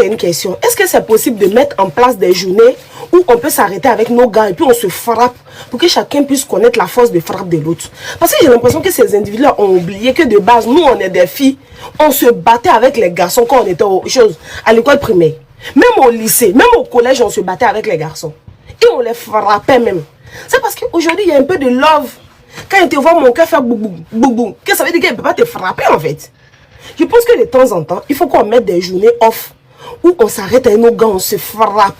j'ai une question. Est-ce que c'est possible de mettre en place des journées où on peut s'arrêter avec nos gars et puis on se frappe pour que chacun puisse connaître la force de frappe de l'autre? Parce que j'ai l'impression que ces individus-là ont oublié que de base, nous, on est des filles. On se battait avec les garçons quand on était à l'école primaire. Même au lycée, même au collège, on se battait avec les garçons. Et on les frappait même. C'est parce qu'aujourd'hui, il y a un peu de love. Quand il te voit mon cœur faire boubou, boubou, qu'est-ce que ça veut dire qu'il ne peut pas te frapper en fait? Je pense que de temps en temps, il faut qu'on mette des journées off où on s'arrête avec nos gars, on se frappe.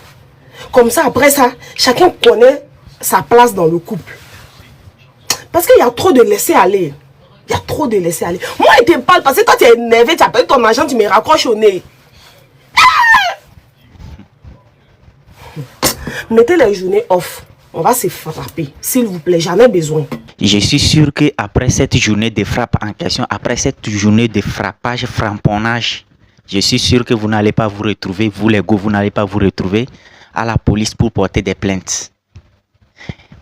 Comme ça, après ça, chacun connaît sa place dans le couple. Parce qu'il y a trop de laisser aller. Il y a trop de laisser aller. Moi, il te parle parce que toi, tu es énervé, tu appelles ton agent, tu me raccroches au nez. Mettez les journées off. On va se frapper. S'il vous plaît, j'en ai besoin. Je suis sûr qu'après cette journée de frappe en question, après cette journée de frappage, frapponnage, je suis sûr que vous n'allez pas vous retrouver, vous les gars, vous n'allez pas vous retrouver à la police pour porter des plaintes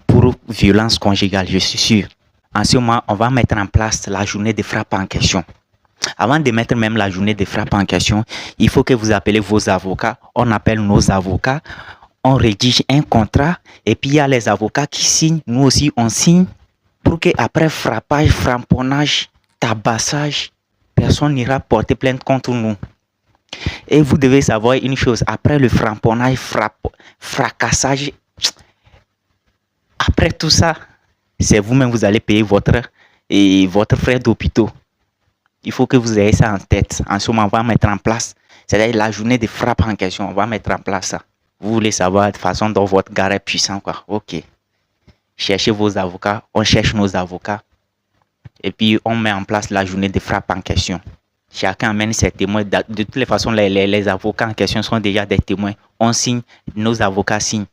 pour violence conjugale, je suis sûr. En ce moment, on va mettre en place la journée de frappe en question. Avant de mettre même la journée de frappe en question, il faut que vous appelez vos avocats. On appelle nos avocats, on rédige un contrat et puis il y a les avocats qui signent. Nous aussi, on signe pour qu'après frappage, frapponnage, tabassage, personne n'ira porter plainte contre nous. Et vous devez savoir une chose, après le frapponnage, fracassage, après tout ça, c'est vous-même, vous allez payer votre frais d'hôpital. Il faut que vous ayez ça en tête. En ce moment, on va mettre en place, c'est-à-dire la journée de frappe en question, on va mettre en place ça. Vous voulez savoir de façon dont votre gars est puissant, quoi. Ok. Cherchez vos avocats, on cherche nos avocats. Et puis, on met en place la journée de frappe en question. Chacun amène ses témoins. De toutes les façons, les avocats en question sont déjà des témoins. On signe, nos avocats signent.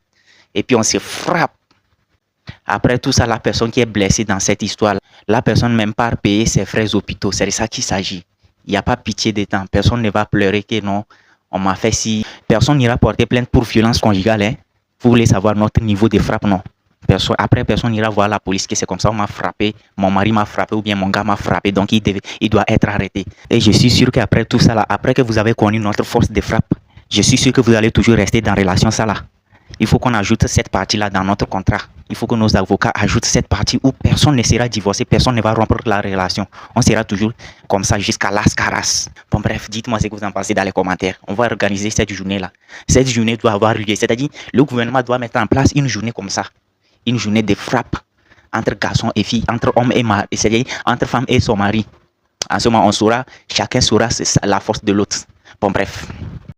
Et puis, on se frappe. Après tout ça, la personne qui est blessée dans cette histoire, la personne même pas payer ses frais d'hôpital. C'est de ça qu'il s'agit. Il n'y a pas pitié de temps. Personne ne va pleurer que non, on m'a fait si. Personne n'ira porter plainte pour violence conjugale. Hein? Vous voulez savoir notre niveau de frappe? Non. Personne n'ira voir la police que c'est comme ça, on m'a frappé, mon mari m'a frappé ou bien mon gars m'a frappé, donc il doit être arrêté. Et je suis sûr qu'après tout ça, là, après que vous avez connu notre force de frappe, je suis sûr que vous allez toujours rester dans la relation ça là. Il faut qu'on ajoute cette partie-là dans notre contrat. Il faut que nos avocats ajoutent cette partie où personne ne sera divorcé, personne ne va rompre la relation. On sera toujours comme ça jusqu'à las caras. Bon bref, dites-moi ce que vous en pensez dans les commentaires. On va organiser cette journée-là. Cette journée doit avoir lieu. C'est-à-dire, le gouvernement doit mettre en place une journée comme ça. Une journée de frappe entre garçons et filles, entre hommes et mari, c'est-à-dire entre femmes et son mari. En ce moment, chacun saura la force de l'autre. Bon bref.